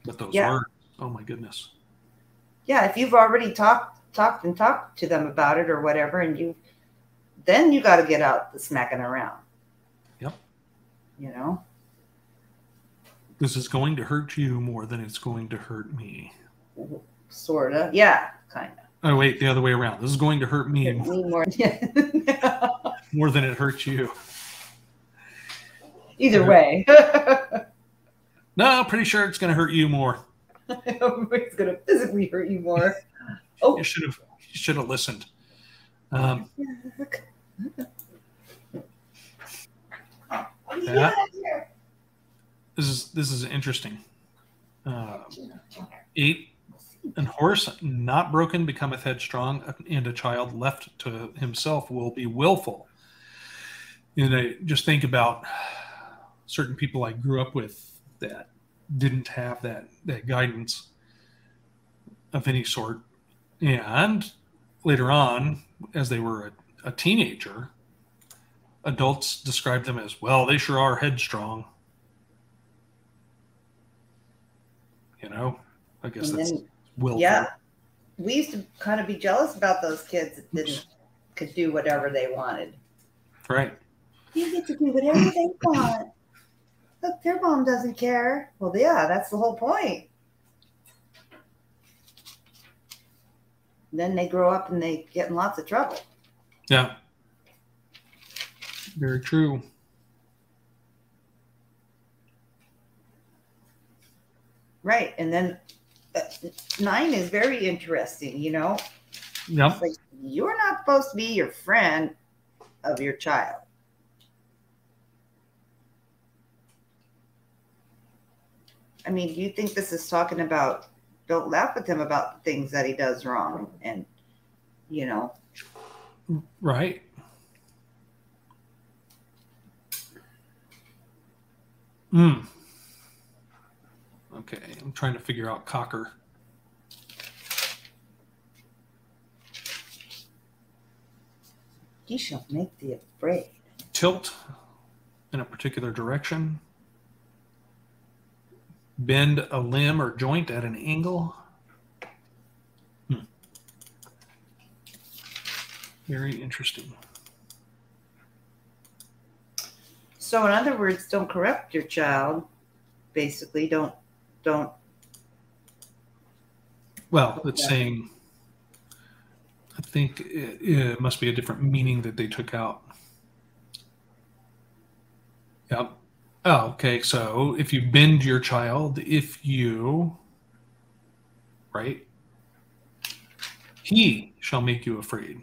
But those words, oh my goodness. Yeah, if you've already talked to them about it or whatever, and then you got to get out the smacking around. Yep. You know? This is going to hurt you more than it's going to hurt me. Sort of. Yeah, kind of. Oh, wait, the other way around. This is going to hurt me more more than it hurts you. Either way. No, pretty sure it's going to hurt you more. It's going to physically hurt you more. Oh, you should have listened. This is interesting. 8, an horse not broken becometh headstrong, and a child left to himself will be willful. And I just think about certain people I grew up with that didn't have that guidance of any sort. And later on, as they were a teenager, adults described them as, well, they sure are headstrong. You know, I guess that's willful. Yeah. We used to kind of be jealous about those kids that could do whatever they wanted. Right. You get to do whatever they want. Look, their mom doesn't care. Well, yeah, that's the whole point. Then they grow up and they get in lots of trouble. Yeah. Very true. Right. And then 9 is very interesting, you know? Yep. Like, you're not supposed to be your friend of your child. I mean, do you think this is talking about don't laugh at him about the things that he does wrong? And, you know. Right. Okay, I'm trying to figure out cocker. He shall make thee afraid. Tilt in a particular direction. Bend a limb or joint at an angle. Very interesting. So in other words, don't corrupt your child. Basically, don't. Well, it's saying, I think it must be a different meaning that they took out. Yep. Oh, okay. So if you bend your child, right? He shall make you afraid.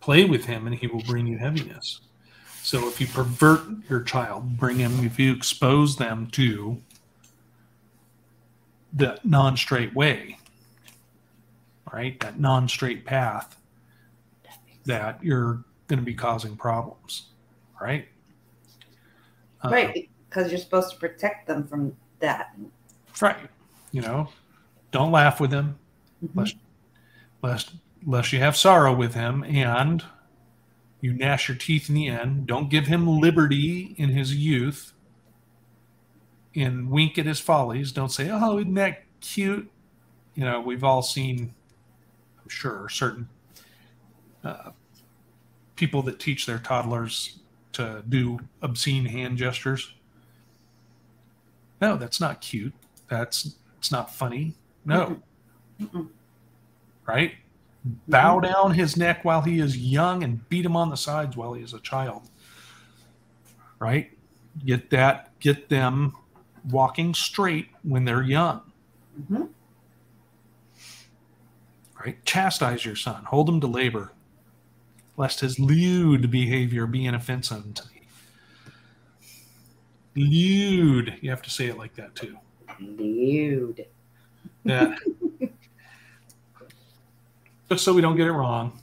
Play with him and he will bring you heaviness. So if you pervert your child, if you expose them to the non-straight way, right? That non-straight path, that you're going to be causing problems, right? Right, because you're supposed to protect them from that. Right. You know, don't laugh with him, lest you have sorrow with him, and you gnash your teeth in the end. Don't give him liberty in his youth and wink at his follies. Don't say, oh, isn't that cute? You know, we've all seen, I'm sure, certain people that teach their toddlers to do obscene hand gestures. No, that's not cute. It's not funny. No. Right? Bow down his neck while he is young and beat him on the sides while he is a child. Right? Get them walking straight when they're young. Mm-hmm. Right? Chastise your son. Hold him to labor, lest his lewd behavior be an offense unto thee. Lewd. You have to say it like that too. Lewd. Yeah. Just so we don't get it wrong.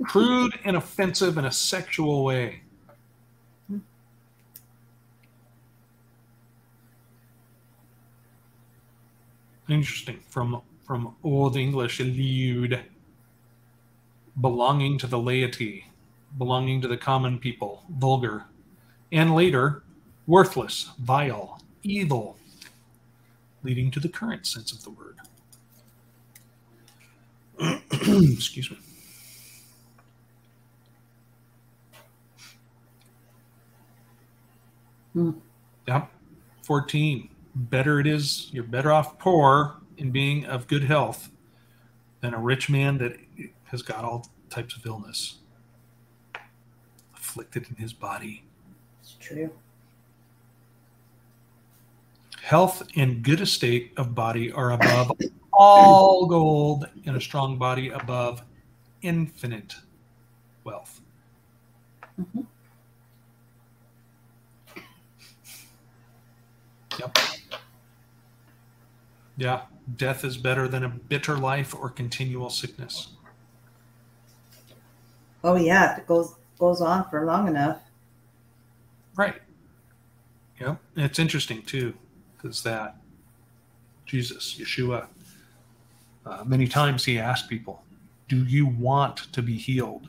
Crude and offensive in a sexual way. Interesting. From Old English, lewd. Belonging to the laity. Belonging to the common people. Vulgar. And later, worthless, vile, evil. Leading to the current sense of the word. Excuse me. Yep. 14. You're better off poor in being of good health than a rich man that has got all types of illness afflicted in his body. It's true. Health and good estate of body are above all gold, and a strong body above infinite wealth. Mm-hmm. Yep. Yeah. Death is better than a bitter life or continual sickness. Oh yeah, if it goes on for long enough. Right. Yep. And it's interesting too, because that Jesus, Yeshua, many times he asked people, do you want to be healed?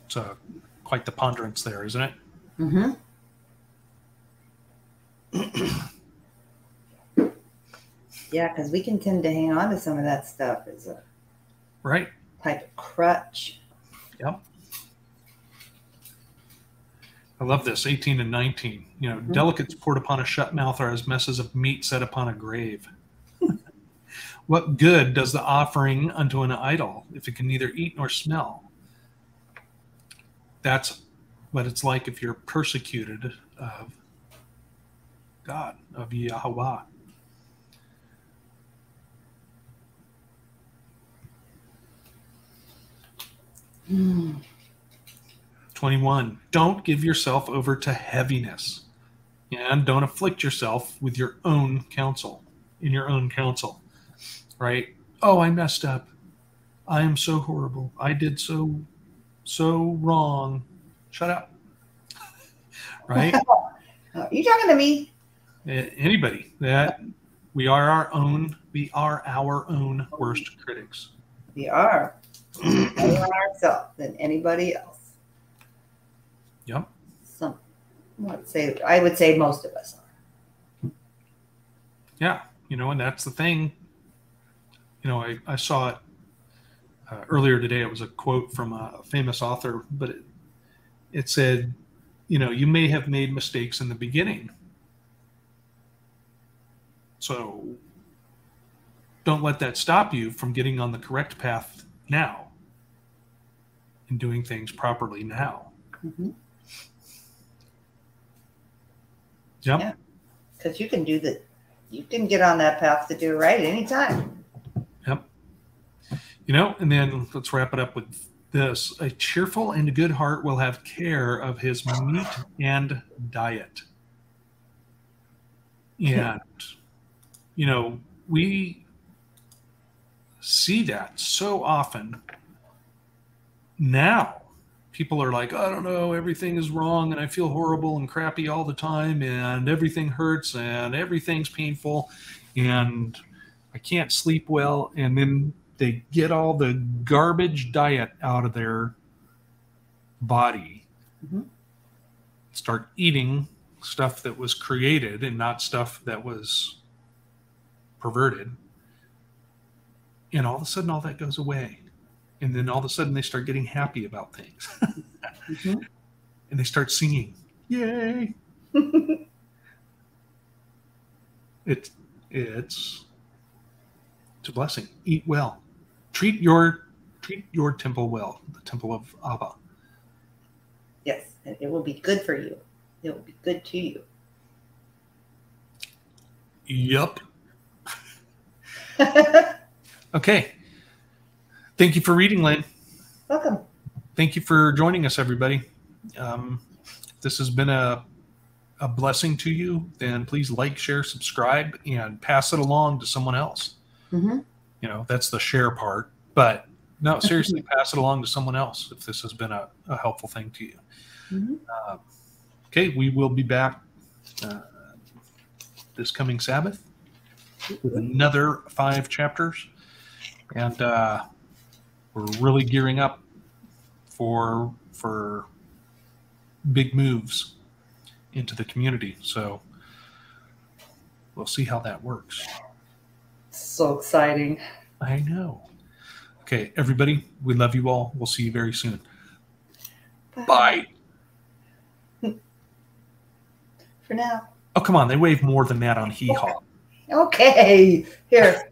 So quite the ponderance there, isn't it? Mm-hmm. Yeah, because we can tend to hang on to some of that stuff as a right type of crutch. Yep. I love this, 18 and 19. Delicates poured upon a shut mouth are as messes of meat set upon a grave. What good does the offering unto an idol if it can neither eat nor smell? That's what it's like if you're persecuted of God, of Yahweh. Mm. 21. Don't give yourself over to heaviness, and don't afflict yourself with your own counsel, in your own counsel, right? Oh, I messed up. I am so horrible. I did so wrong. Shut up. Right? You talking to me? Anybody that we are our own worst critics. We are more ourselves than anybody else. Yep. I would say most of us are. Yeah, and that's the thing. I saw it earlier today. It was a quote from a famous author, but it said, you may have made mistakes in the beginning. So don't let that stop you from getting on the correct path now and doing things properly now. Mm-hmm. Yep. Yeah, because you can get on that path to do right anytime. Yep. And then let's wrap it up with this. A cheerful and good heart will have care of his meat and diet. And, we see that so often now. People are like, I don't know, everything is wrong and I feel horrible and crappy all the time and everything hurts and everything's painful and I can't sleep well. And then they get all the garbage diet out of their body, start eating stuff that was created and not stuff that was perverted. And all of a sudden, all that goes away. And then all of a sudden, they start getting happy about things. And they start singing. Yay! It's a blessing. Eat well. Treat your treat your temple well, the temple of Abba. Yes, and it will be good for you. It will be good to you. Yup. Okay. Thank you for reading, Lynn. Welcome. Thank you for joining us, everybody. This has been a blessing to you. Then please like, share, subscribe, and pass it along to someone else. Mm-hmm. You know, that's the share part. But no, seriously, pass it along to someone else if this has been a helpful thing to you. Mm-hmm. Okay, we will be back this coming Sabbath with another 5 chapters. And we're really gearing up for big moves into the community. So we'll see how that works. So exciting. I know. Okay, everybody, we love you all. We'll see you very soon. Bye. For now. Oh, come on. They wave more than that on Hee Haw. Okay. Here.